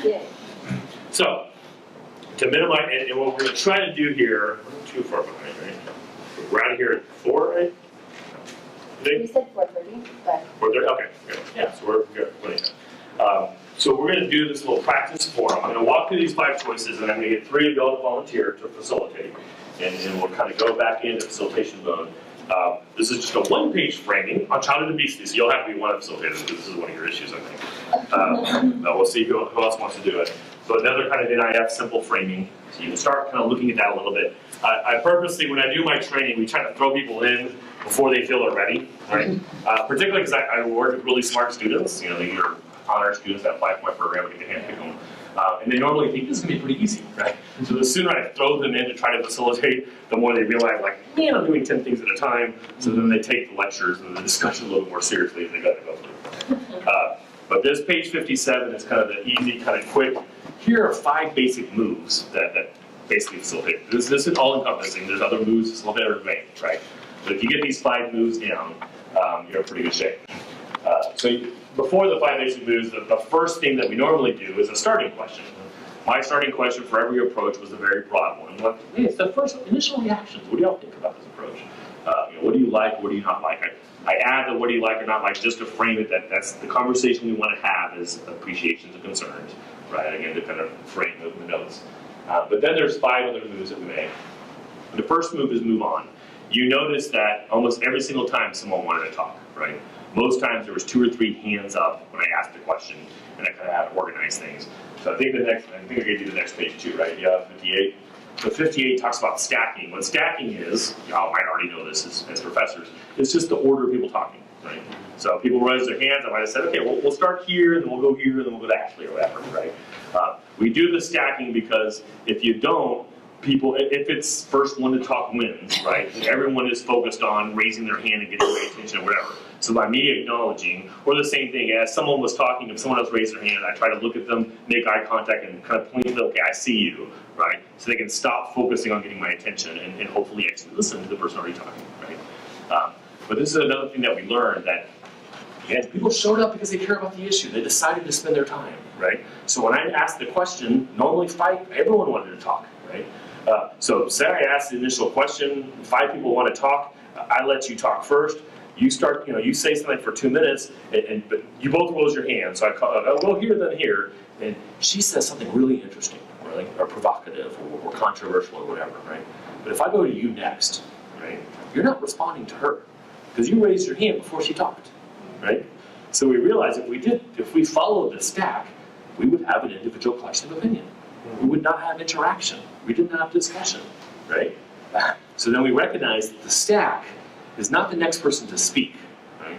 Yeah. So, to minimize, and what we're going to try to do here, we're too far behind, right? We're out of here at 4, right? You said 4:30, but 4:30, okay, good. Yeah, so we're good. So we're going to do this little practice forum. I'm going to walk through these 5 choices, and I'm going to get 3 of y'all to volunteer to facilitate. And then we'll kind of go back into facilitation mode. This is just a 1-page framing on childhood obesity, so you'll have to be one of the facilitators because this is one of your issues, I think. We'll see who else wants to do it. So another kind of NIF simple framing. So you can start kind of looking at that a little bit. I purposely, when I do my training, we try to throw people in before they feel they're ready, right? Particularly because I work with really smart students. You know, they're honor students that apply for my program, we get to handpick them. And they normally think this is going to be pretty easy, right? So the sooner I throw them in to try to facilitate, the more they realize, like, man, I'm doing 10 things at a time. So then they take the lectures and the discussion a little more seriously as they got to go through. But this page 57 is kind of the easy, kind of quick. Here are 5 basic moves that basically facilitate. This is all encompassing. There's other moves facilitators make, right? But if you get these 5 moves down, you're in pretty good shape. Before the 5 basic moves, the first thing that we normally do is a starting question. My starting question for every approach was a very broad one. It's the first initial reactions. What do y'all think about this approach? What do you like? What do you not like? I add the what do you like or not like just to frame it that that's the conversation we want to have is appreciations and concerns, right? Again, to kind of frame the notes. But then there's 5 other moves that we make. The first move is move on. You notice that almost every single time someone wanted to talk, right? Most times there was 2 or 3 hands up when I asked the question, and I kind of had to organize things. So I think I gave you the next page too, right? Yeah, 58. So 58 talks about stacking. What stacking is, y'all might already know this as professors, it's just the order of people talking, right? So people raise their hands, I might have said, okay, we'll start here, and then we'll go here, and then we'll go to Ashley or whatever, right? We do the stacking because if you don't, people, if it's first one to talk wins, right? Everyone is focused on raising their hand and getting my attention or whatever. So by me acknowledging, or the same thing, as someone was talking, if someone else raised their hand, I try to look at them, make eye contact, and kind of point to them, okay, I see you, right? So they can stop focusing on getting my attention and hopefully actually listen to the person already talking, right? But this is another thing that we learned that, again, people showed up because they care about the issue. They decided to spend their time, right? So when I asked the question, normally everyone wanted to talk, right? So say I asked the initial question, 5 people want to talk, I let you talk first. You start, you say something for 2 minutes, but you both raise your hand. So I call, well, here, then here, and she says something really interesting, or provocative, or controversial, or whatever, right? But if I go to you next, right, you're not responding to her because you raised your hand before she talked, right? So we realized if we followed the stack, we would have an individual collective opinion. We would not have interaction. We didn't have discussion, right? So then we recognized that the stack is not the next person to speak, right?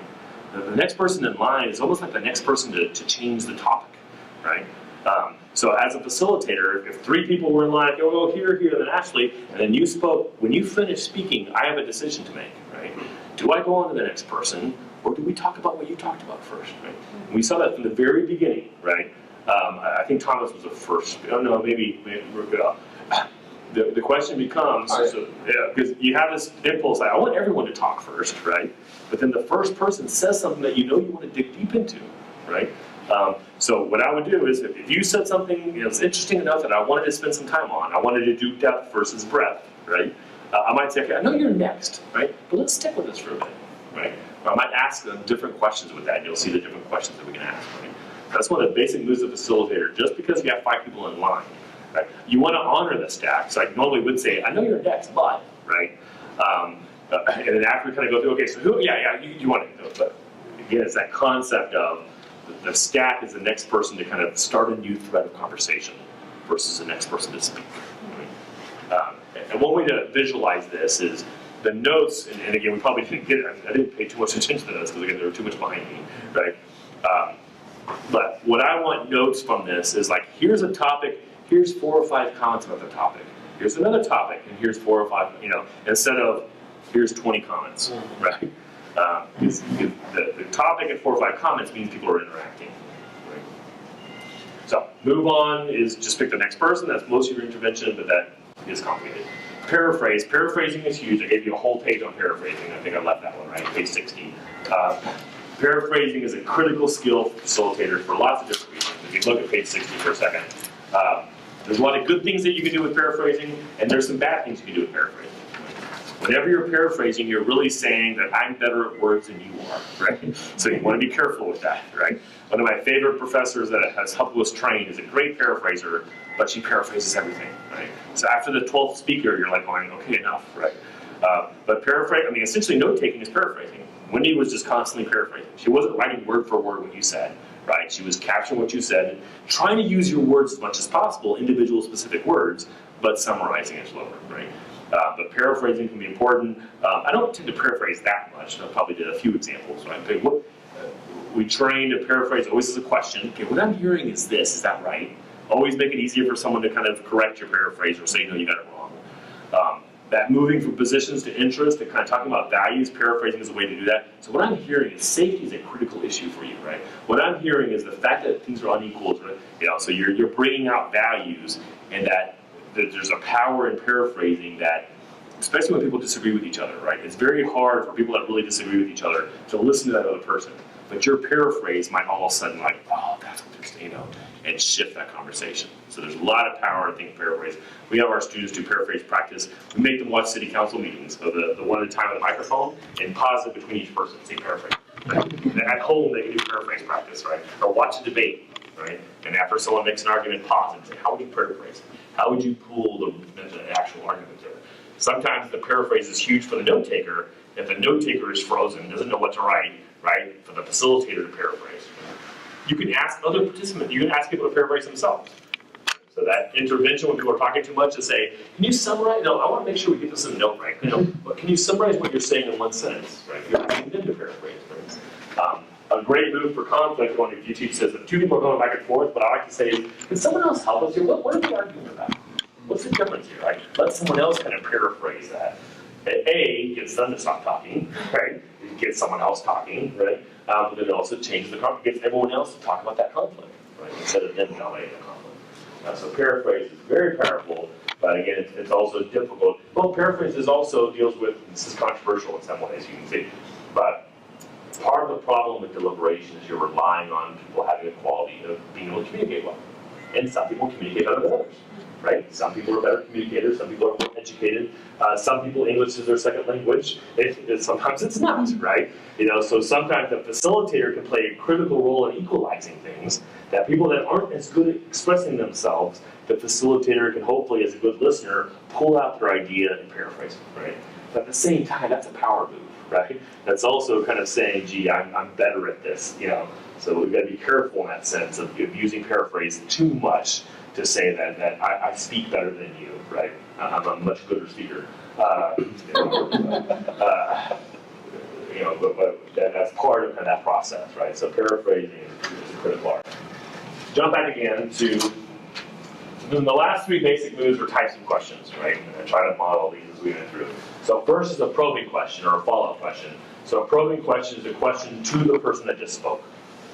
The next person in line is almost like the next person to change the topic, right? So as a facilitator, if 3 people were in line, go here, then Ashley, and then you spoke, when you finish speaking, I have a decision to make, right? Do I go on to the next person, or do we talk about what you talked about first, right? And we saw that from the very beginning, right? I think Thomas was the first. Oh no, maybe we're good. The question becomes, because you have this impulse, like, I want everyone to talk first, right? But then the first person says something that you want to dig deep into, right? So what I would do is, if you said something that's interesting enough that I wanted to spend some time on, I wanted to do depth versus breadth, right? I might say, okay, I know you're next, right? But let's stick with this for a minute, right? Or I might ask them different questions with that, and you'll see the different questions that we can ask, right? That's one of the basic moves of a facilitator. Just because you have 5 people in line, right? You want to honor the stack. So I normally would say, I know you're next, but, right? And then after we kind of go through, okay, so who, you want to go. But again, it's that concept of the stack is the next person to kind of start a new thread of conversation versus the next person to speak. Right? And one way to visualize this is the notes, and again, we probably didn't get it. I didn't pay too much attention to this because, again, there were too much behind me, right? But what I want notes from this is like, here's a topic, here's 4 or 5 comments about the topic. Here's another topic, and here's 4 or 5, instead of here's 20 comments, right? The topic and 4 or 5 comments means people are interacting, right? So move on is just pick the next person. That's most of your intervention, but that is complicated. Paraphrase. Paraphrasing is huge. I gave you a whole page on paraphrasing. I think I left that one, right? Page 60. Paraphrasing is a critical skill for facilitators for lots of different reasons. look at page 60 for a second. There's a lot of good things that you can do with paraphrasing, and there's some bad things you can do with paraphrasing. Whenever you're paraphrasing, you're really saying that I'm better at words than you are, right? So you want to be careful with that, right? One of my favorite professors that has helped us train is a great paraphraser, but she paraphrases everything, right? So after the 12th speaker, you're like going, okay, enough, right? But essentially note-taking is paraphrasing. Wendy was just constantly paraphrasing. She wasn't writing word for word what you said, right? She was capturing what you said, trying to use your words as much as possible, individual specific words, but summarizing it slower, right? But paraphrasing can be important. I don't tend to paraphrase that much. I probably did a few examples, right? Okay, we train to paraphrase always as a question. Okay, what I'm hearing is this, is that right? Always make it easier for someone to kind of correct your paraphrase or say, no, you got it wrong. That moving from positions to interest and kind of talking about values, paraphrasing is a way to do that. So what I'm hearing is safety is a critical issue for you, right? What I'm hearing is the fact that things are unequal, so you're bringing out values, and that there's a power in paraphrasing that, especially when people disagree with each other, right? It's very hard for people that really disagree with each other to listen to that other person. But your paraphrase might all of a sudden like, oh, that's what they're saying, and shift that conversation. So there's a lot of power, I think, in paraphrase. We have our students do paraphrase practice. We make them watch city council meetings, so the one at a time with a microphone, and pause it between each person, say paraphrase. Right? And at home, they can do paraphrase practice, right? Or watch a debate, right? And after someone makes an argument, pause and say, how would you paraphrase? How would you pull the actual argument there? Sometimes the paraphrase is huge for the note taker. If the note taker is frozen, doesn't know what to write, right? For the facilitator to paraphrase. You can ask other participants, you can ask people to paraphrase themselves. So that intervention when people are talking too much to say, can you summarize? No, I want to make sure we get this in a note right. But can you summarize what you're saying in one sentence, right? You're asking them to paraphrase, right? A great move for conflict when if you teach says that two people are going back and forth, but I like to say is, can someone else help us here? What are we arguing about? What's the difference here, right? Let someone else kind of paraphrase that. A gets them to stop talking, right? It gets someone else talking, right? But it also changes the conflict, gets everyone else to talk about that conflict, right? Instead of them dominating the conflict. So paraphrase is very powerful, but again, it's also difficult. Well, paraphrase also deals with, this is controversial in some ways, you can see, but part of the problem with deliberation is you're relying on people having a quality of being able to communicate well. And some people communicate better than others, right? Some people are better communicators, some people are more educated, some people English is their second language, sometimes it's not, right? So sometimes the facilitator can play a critical role in equalizing things, that people that aren't as good at expressing themselves, the facilitator can hopefully, as a good listener, pull out their idea and paraphrase it, right? But at the same time, that's a power move, right? That's also kind of saying, gee, I'm better at this, So we've got to be careful in that sense of using paraphrase too much to say that I speak better than you, right? I'm a much gooder speaker. But that's part of that process, right? So paraphrasing is a critical part. Jump back again to then the last three basic moves are types of questions, right? And try to model these as we went through. So first is a probing question or a follow-up question. So a probing question is a question to the person that just spoke,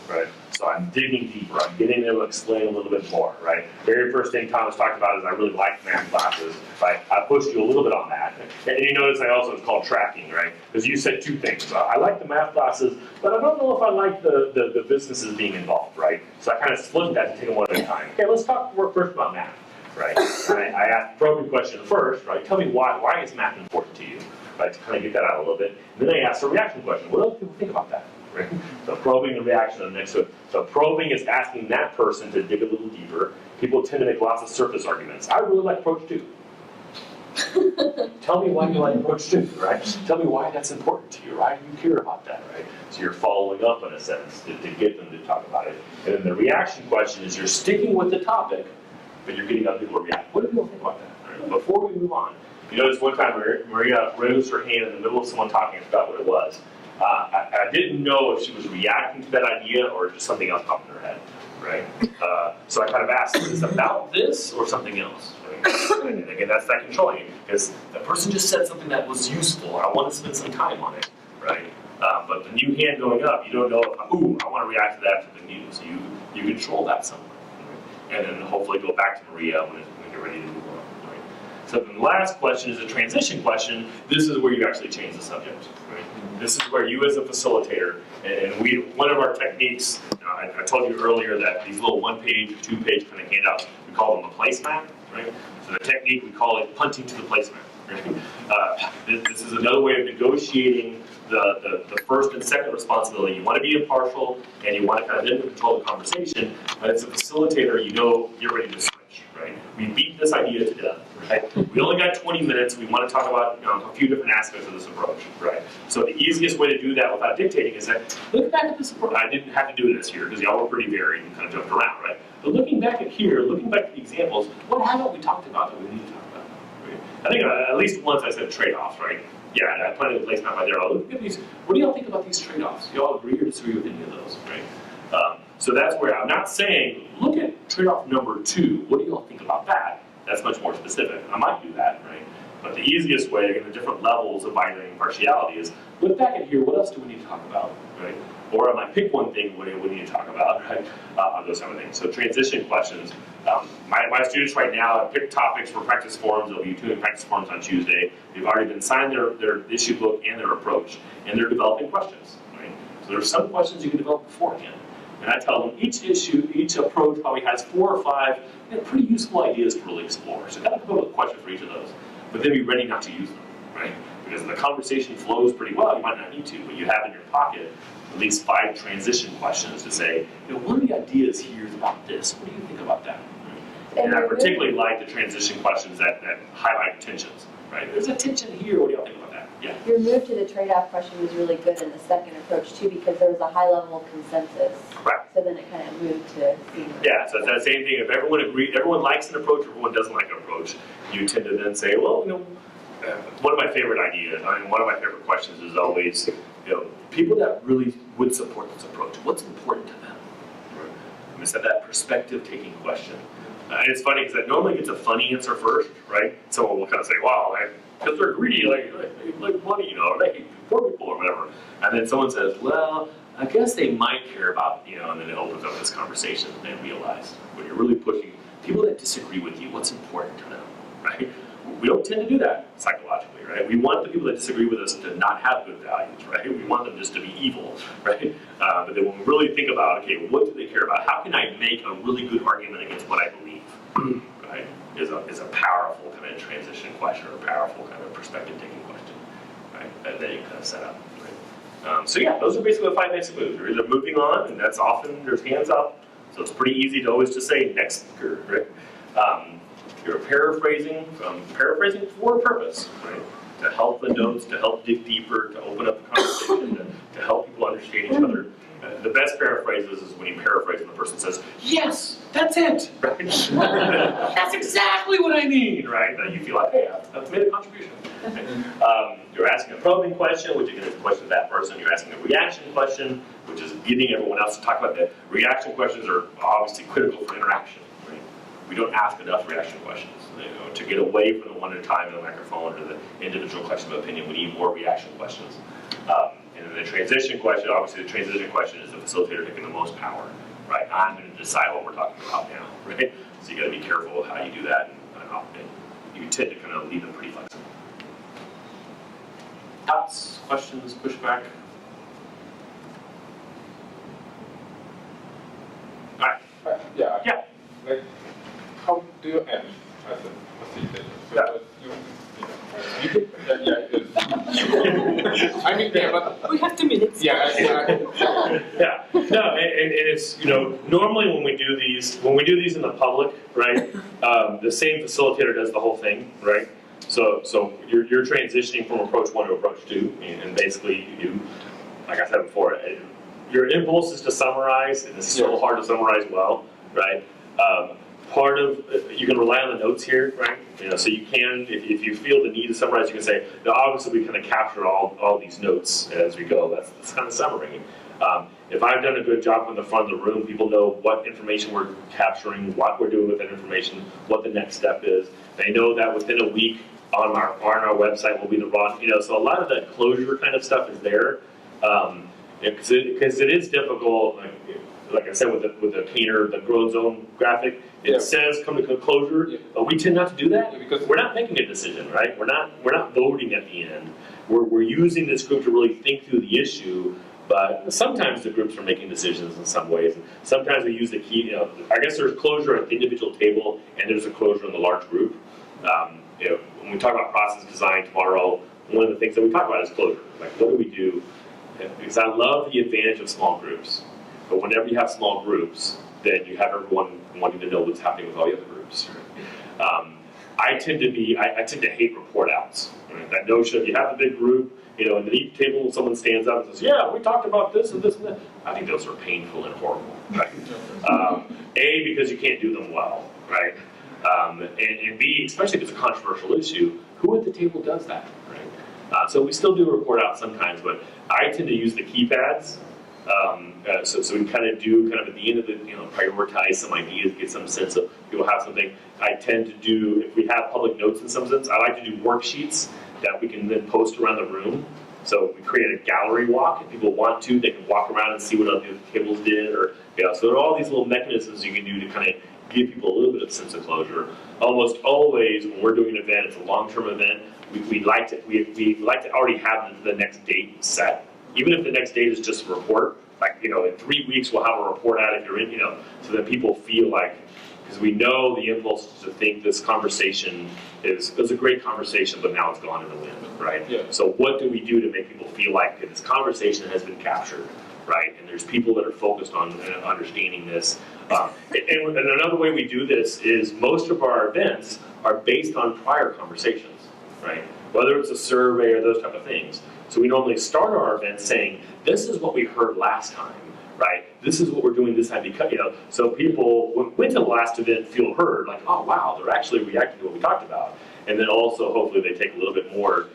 right? So I'm digging deeper. I'm getting them to explain a little bit more, right? Very first thing Thomas talked about is I really like math classes, right? I pushed you a little bit on that. And you notice it's called tracking, right? Because you said two things. I like the math classes, but I don't know if I like the businesses being involved, right? So I kind of split that to take them one at a time. Okay, let's talk first about math, right? I asked the probing question first, right? Tell me why is math important to you, right? To kind of get that out a little bit. And then I asked a reaction question. What do people think about that? Right? So probing and reaction on the next one. So probing is asking that person to dig a little deeper. People tend to make lots of surface arguments. I really like approach 2. Tell me why you like approach 2, right? Tell me why that's important to you. Why do you care about that, right? So you're following up in a sense to get them to talk about it. And then the reaction question is you're sticking with the topic, but you're getting other people to react. What do people think about that? Right? Before we move on, you notice one time Maria raised her hand in the middle of someone talking about what it was. I didn't know if she was reacting to that idea or just something else popped in her head, right? So I kind of asked, is it about this or something else? Right? And again, that's that controlling, because the person just said something that was useful. I want to spend some time on it, right? But the new hand going up, you don't know if, I want to react to that to the news. You control that somewhat. Right? And then hopefully go back to Maria when you're ready to move on. Right? So then the last question is a transition question. This is where you actually change the subject. Right? This is where you as a facilitator, and one of our techniques, I told you earlier that these little 1-page, 2-page kind of handouts, we call them a placemat, right? So the technique, we call it punting to the placemat. Right? This is another way of negotiating the first and second responsibility. You want to be impartial and you want to kind of then control the conversation, but as a facilitator, you know you're ready to switch, right? We beat this idea to death, right? We only got 20 minutes. We want to talk about a few different aspects of this approach, right? So the easiest way to do that without dictating is that, look back at this approach. I didn't have to do this here because y'all were pretty varied and kind of jumped around, right? But looking back at here, looking back at the examples, what haven't we talked about that we need to talk about? Right? I think at least once I said trade-offs, right? Yeah, I planted the placemat right there. I'll look at these. What do y'all think about these trade-offs? Do y'all agree or disagree with any of those, right? So that's where I'm not saying, look at trade-off number 2. What do y'all think about that? That's much more specific. I might do that, right? But the easiest way, again, the different levels of binary impartiality is, look back at here, what else do we need to talk about, right? Or I might pick one thing we need to talk about, right? Those kind of things. So transition questions. My students right now have picked topics for practice forums. They'll be doing practice forums on Tuesday. They've already been signed their issue book and their approach, and they're developing questions, right? So there's some questions you can develop beforehand. And I tell them each issue, each approach probably has 4 or 5 pretty useful ideas to really explore. So kind of come up with a question for each of those, but then be ready not to use them, right? Because the conversation flows pretty well, you might not need to, but you have in your pocket at least 5 transition questions to say, what are the ideas here about this? What do you think about that? And I particularly like the transition questions that highlight tensions, right? There's a tension here, what do y'all think about that? Yeah. Your move to the trade-off question was really good in the second approach too, because there was a high level of consensus. Correct. So then it kind of moved to. Yeah, so it's that same thing. If everyone likes an approach, everyone doesn't like an approach, you tend to then say, well, one of my favorite ideas, one of my favorite questions is always, people that really would support this approach, what's important to them? Right? It's that perspective-taking question. And it's funny because that normally gets a funny answer first, right? Someone will kind of say, wow, because they're greedy, like money, or they hate poor people or whatever. And then someone says, well, I guess they might care about, and then it opens up this conversation and they realize when you're really pushing people that disagree with you, what's important to them, right? We don't tend to do that psychologically, right? We want the people that disagree with us to not have good values, right? We want them just to be evil, right? But then when we really think about, okay, what do they care about? How can I make a really good argument against what I believe, right? Is a powerful kind of transition question or a powerful kind of perspective-taking question, right? That you kind of set up, right? So yeah, those are basically the 5 basic moves. You're either moving on, and that's often there's hands up, so it's pretty easy to always just say next speaker, right? You're paraphrasing for a purpose, right? To help the notes, to help dig deeper, to open up the conversation, to help people understand each other. The best paraphrases is when you paraphrase and the person says, yes, that's it, right? That's exactly what I mean, right? Then you feel like, hey, I've made a contribution. You're asking a probing question, which again is a question of that person. You're asking a reaction question, which is getting everyone else to talk about that. Reaction questions are obviously critical for interaction, right? We don't ask enough reaction questions. To get away from the one at a time in the microphone or the individual question of opinion, we need more reaction questions. And then the transition question, obviously the transition question is the facilitator taking the most power, right? I'm going to decide what we're talking about now, right? So you got to be careful of how you do that, and you tend to kind of leave them pretty flexible. Thoughts, questions, pushback? All right. Yeah. Yeah. Like, how do you end as a facilitator? So Yeah. I mean, yeah, but We have 2 minutes. yeah. Yeah, no, and it's, normally when we do these in the public, right, the same facilitator does the whole thing, right? So you're transitioning from approach 1 to approach 2, and basically you, like I said before, your impulse is to summarize, and it's so hard to summarize well, right? Part of, you can rely on the notes here, right? So you can, if you feel the need to summarize, you can say, obviously we kind of capture all these notes as we go. That's kind of summary. If I've done a good job in the front of the room, people know what information we're capturing, what we're doing with that information, what the next step is. They know that within a week on our website will be the raw, so a lot of that closure kind of stuff is there. Because it is difficult. like I said, with the painter, the growth zone graphic, it Yeah. says come to closure, Yeah. but we tend not to do that. Yeah, because- We're not making a decision, right? We're not voting at the end. We're using this group to really think through the issue, but sometimes the groups are making decisions in some ways. Sometimes we use the key, I guess there's closure at the individual table and there's a closure in the large group. When we talk about process design tomorrow, one of the things that we talk about is closure. Like, what do we do? Because I love the advantage of small groups, but whenever you have small groups, then you have everyone wanting to know what's happening with all the other groups. I tend to hate report outs. Right? That notion of you have a big group, and at each table someone stands up and says, "Yeah, we talked about this and this and that." I think those are painful and horrible. Right? Because you can't do them well, right? And B, especially if it's a controversial issue, who at the table does that, right? So we still do report out sometimes, but I tend to use the keypads. So we kind of at the end of the, prioritize some ideas, get some sense of people have something. I tend to do, if we have public notes in some sense, I like to do worksheets that we can then post around the room. So we create a gallery walk. If people want to, they can walk around and see what other tables did, so there are all these little mechanisms you can do to kind of give people a little bit of sense of closure. Almost always, when we're doing an event, it's a long-term event. We like to already have the next date set, even if the next date is just a report. Like, in 3 weeks we'll have a report out if you're in, so that people feel like, because we know the impulse to think this conversation is a great conversation, but now it's gone in the wind, right? Yeah. So what do we do to make people feel like this conversation has been captured, right? And there's people that are focused on understanding this. And another way we do this is most of our events are based on prior conversations, right? Whether it's a survey or those type of things. So we normally start our event saying, this is what we heard last time, right? This is what we're doing this time because, so people who went to the last event feel heard, like, oh wow, they're actually reacting to what we talked about. And then also, hopefully they take a little bit more,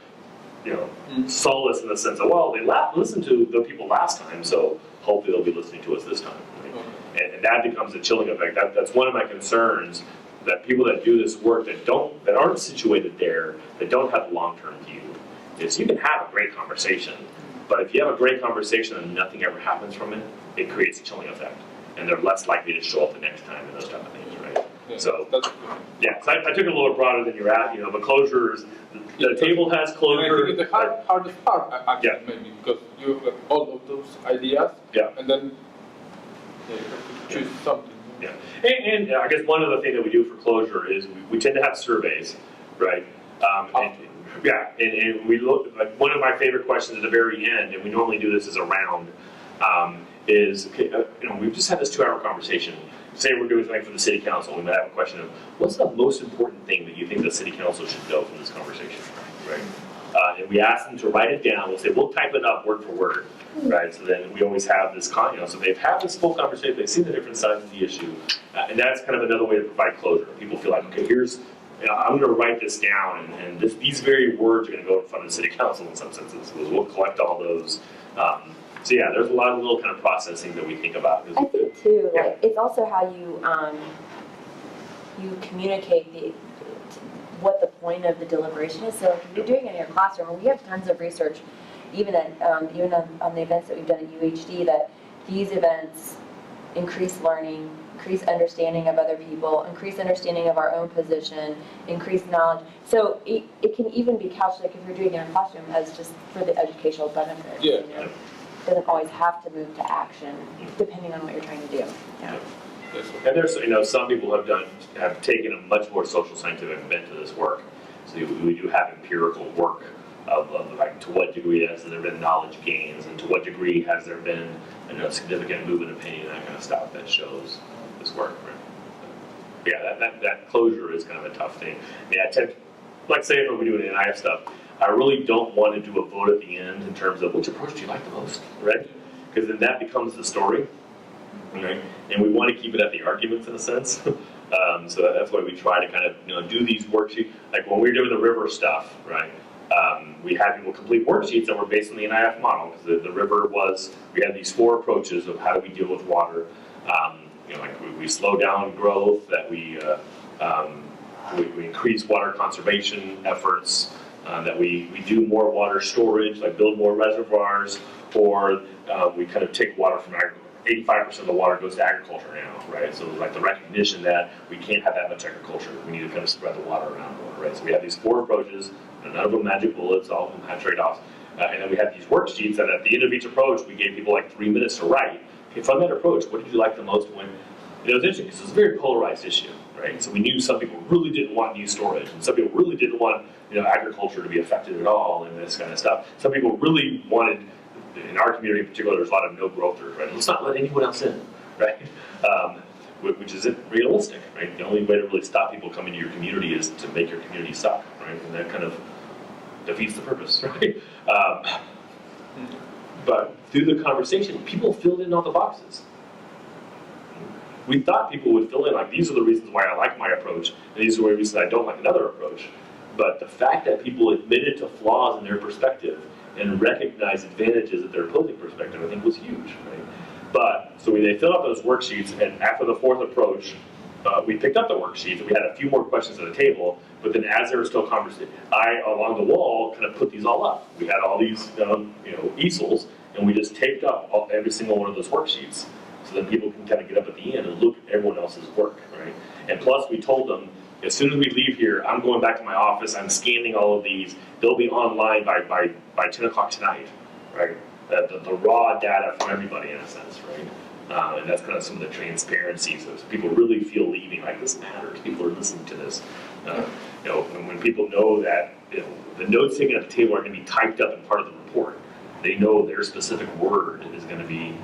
solace in the sense of, well, they listened to the people last time, so hopefully they'll be listening to us this time. Right? And that becomes a chilling effect. That's one of my concerns, that people that do this work that aren't situated there, that don't have a long-term view, is you can have a great conversation, but if you have a great conversation and nothing ever happens from it, it creates a chilling effect, and they're less likely to show up the next time and those type of things, right? Yeah, So, that's yeah, so I took it a little broader than you're at, the closure is, the table has I closure. think the hardest part, actually, Yeah. maybe, because you have all of those ideas, Yeah. and then you have to choose something. Yeah, and I guess one of the things that we do for closure is we tend to have surveys, right? And we look, like one of my favorite questions at the very end, and we normally do this as a round, is, we've just had this 2-hour conversation. Say we're doing something for the city council, we might have a question of, what's the most important thing that you think the city council should know from this conversation, right? And we ask them to write it down. We'll say, we'll type it up word for word, right? So then we always have this, so they've had this full conversation, they've seen the different sides of the issue, and that's kind of another way to provide closure. People feel like, okay, I'm going to write this down, and these very words are going to go in front of the city council in some senses. We'll collect all those. So yeah, there's a lot of little kind of processing that we think about. I think too, Yeah. like, it's also how you communicate what the point of the deliberation is. So like, if you're doing it in your classroom, and we have tons of research, even on the events that we've done at UHD, that these events increase learning, increase understanding of other people, increase understanding of our own position, increase knowledge. So it can even be couched, like if you're doing it in a classroom, as just for the educational benefits. Yeah. It doesn't always have to move to action, depending on what you're trying to do. Yeah. Yes. And there's, some people have taken a much more social scientific bent to this work. So we do have empirical work of like, to what degree has there been knowledge gains, and to what degree has there been significant movement of opinion, that kind of stuff that shows this work. Right? Yeah, that closure is kind of a tough thing. I tend, like say if we do an NIF stuff, I really don't want to do a vote at the end in terms of which approach do you like the most, right? Because then that becomes the story, right? And we want to keep it at the arguments in a sense. So that's why we try to kind of do these worksheets. Like when we were doing the river stuff, right? We had people complete worksheets that were based on the NIF model, because the river we had these 4 approaches of how do we deal with water. Like we slow down growth, that we increase water conservation efforts, that we do more water storage, like build more reservoirs, or we kind of take water from 85% of the water goes to agriculture now, right? So like the recognition that we can't have that much agriculture. We need to kind of spread the water around more, right? So we have these 4 approaches, and none of them magic bullets, all of them have trade-offs. And then we had these worksheets that at the end of each approach, we gave people like 3 minutes to write. Okay, from that approach, what did you like the most when? And it was interesting because it was a very polarized issue, right? So we knew some people really didn't want new storage, and some people really didn't want agriculture to be affected at all, and this kind of stuff. Some people really wanted, in our community in particular, there's a lot of no growthers, right? Let's not let anyone else in, right? Which isn't realistic, right? The only way to really stop people coming to your community is to make your community suck, right? And that kind of defeats the purpose, right? But through the conversation, people filled in all the boxes. We thought people would fill in, like, these are the reasons why I like my approach, and these are the reasons I don't like another approach. But the fact that people admitted to flaws in their perspective and recognized advantages of their opposing perspective, I think was huge, right? But, so they filled out those worksheets, and after the 4th approach, we picked up the worksheets, and we had a few more questions at the table, but then as there was still conversation, I, along the wall, kind of put these all up. We had all these, easels, and we just taped up every single one of those worksheets, so that people can kind of get up at the end and look at everyone else's work, right? And plus, we told them, as soon as we leave here, I'm going back to my office, I'm scanning all of these, they'll be online by 10 o'clock tonight, right? The raw data from everybody, in a sense, right? And that's kind of some of the transparency, so people really feel leaving, like, this matters, people are listening to this. When people know that the notes taken at the table are going to be typed up in part of the report, they know their specific word is going to be